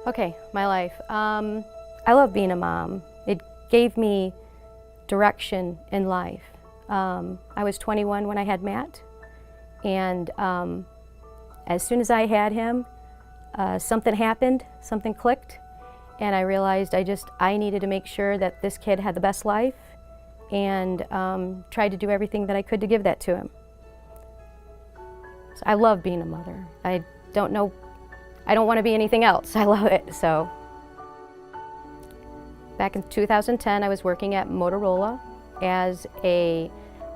Okay, my life. I love being a mom. It gave me direction in life. I was 21 when I had Matt, and as soon as I had him, something happened, something clicked, and I realized I needed to make sure that this kid had the best life, and tried to do everything that I could to give that to him. So I love being a mother. I don't want to be anything else. I love it. So back in 2010, I was working at Motorola as a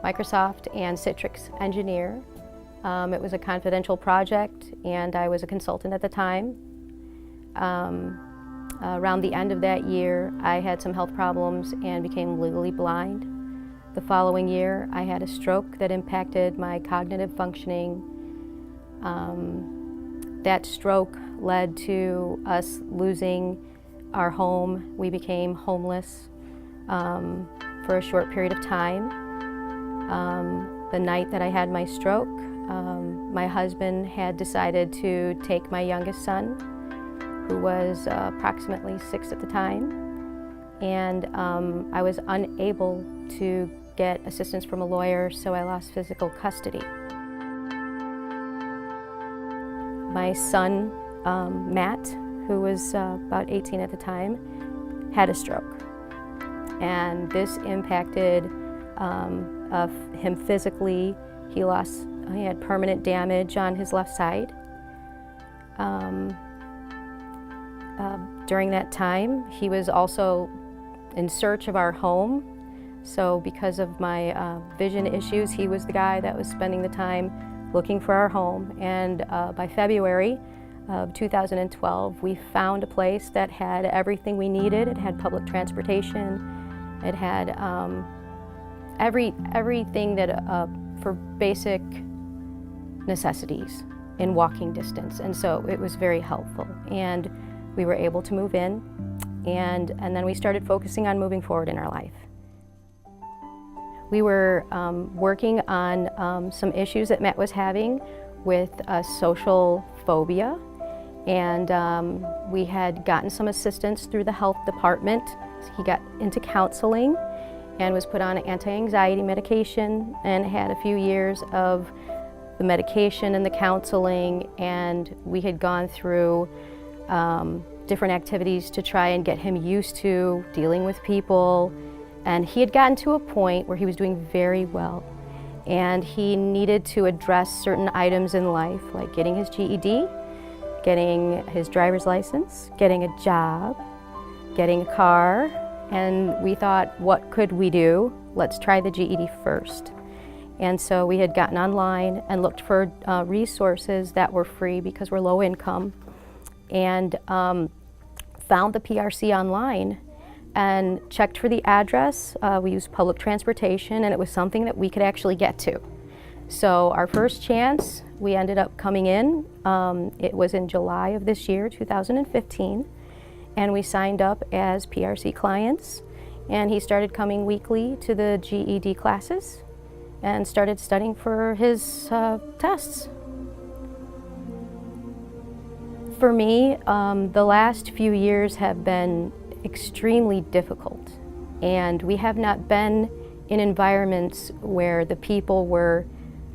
Microsoft and Citrix engineer. It was a confidential project, and I was a consultant at the time. Around the end of that year, I had some health problems and became legally blind. The following year, I had a stroke that impacted my cognitive functioning. That stroke led to us losing our home. We became homeless for a short period of time. The night that I had my stroke, my husband had decided to take my youngest son, who was approximately 6 at the time, and I was unable to get assistance from a lawyer, so I lost physical custody. My son, Matt, who was about 18 at the time, had a stroke, and this impacted him physically. He had permanent damage on his left side. During that time, he was also in search of our home. So because of my vision issues, he was the guy that was spending the time looking for our home. And by February of 2012, we found a place that had everything we needed. It had public transportation. It had everything that for basic necessities in walking distance. And so it was very helpful. And we were able to move in, and then we started focusing on moving forward in our life. We were working on some issues that Matt was having with social phobia, and we had gotten some assistance through the health department. He got into counseling and was put on anti-anxiety medication and had a few years of the medication and the counseling, and we had gone through different activities to try and get him used to dealing with people. And he had gotten to a point where he was doing very well, and he needed to address certain items in life, like getting his GED, getting his driver's license, getting a job, getting a car. And we thought, what could we do? Let's try the GED first. And so we had gotten online and looked for resources that were free because we're low income, and found the PRC online and checked for the address. We used public transportation, and it was something that we could actually get to. So our first chance, we ended up coming in. It was in July of this year, 2015, and we signed up as PRC clients, and he started coming weekly to the GED classes and started studying for his tests. For me, the last few years have been extremely difficult, and we have not been in environments where the people were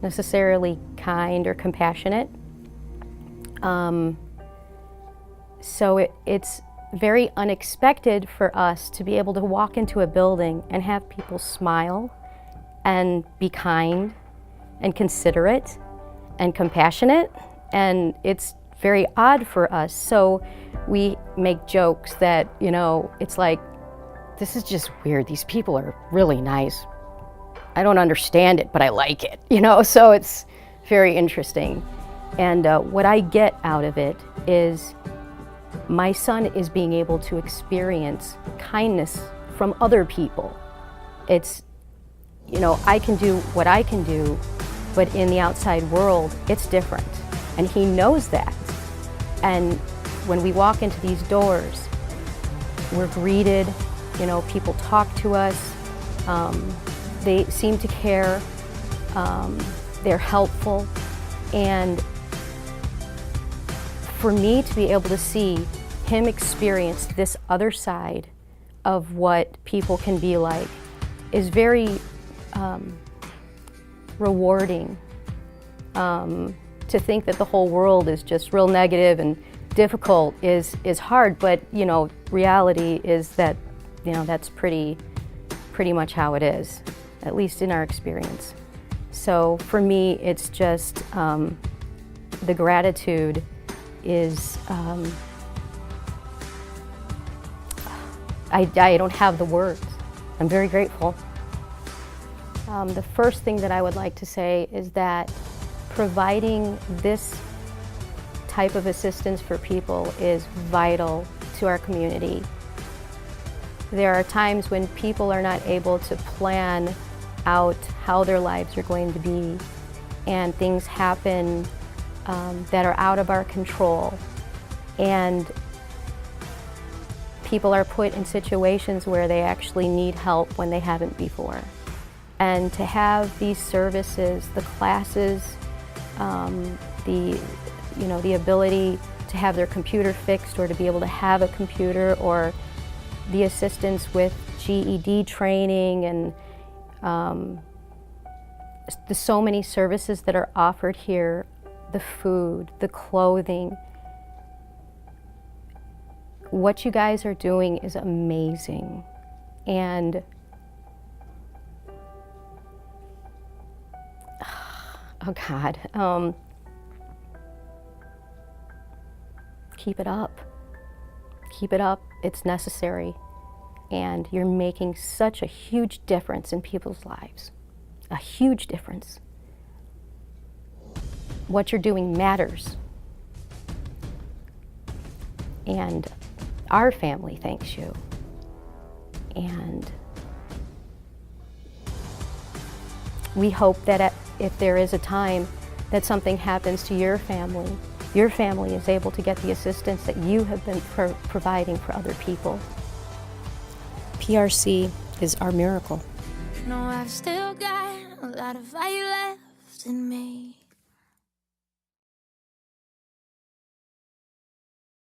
necessarily kind or compassionate. So it's very unexpected for us to be able to walk into a building and have people smile and be kind and considerate and compassionate, and it's very odd for us. So we make jokes that, it's like, this is just weird. These people are really nice. I don't understand it, but I like it, so it's very interesting. And what I get out of it is my son is being able to experience kindness from other people. It's, I can do what I can do, but in the outside world, it's different. And he knows that. And when we walk into these doors, we're greeted, people talk to us, they seem to care, they're helpful, and for me to be able to see him experience this other side of what people can be like is very rewarding. To think that the whole world is just real negative and difficult is hard, but you know, reality is that, you know, that's pretty much how it is, at least in our experience. So for me, it's just the gratitude is, I don't have the words. I'm very grateful. The first thing that I would like to say is that providing this type of assistance for people is vital to our community. There are times when people are not able to plan out how their lives are going to be, and things happen that are out of our control, and people are put in situations where they actually need help when they haven't before. And to have these services, the classes, the ability to have their computer fixed or to be able to have a computer, or the assistance with GED training, and the so many services that are offered here, the food, the clothing. What you guys are doing is amazing. And oh God, keep it up. Keep it up, it's necessary. And you're making such a huge difference in people's lives. A huge difference. What you're doing matters. And our family thanks you. And we hope that if there is a time that something happens to your family is able to get the assistance that you have been providing for other people. PRC is our miracle. No, I've still got a lot of fire left in me.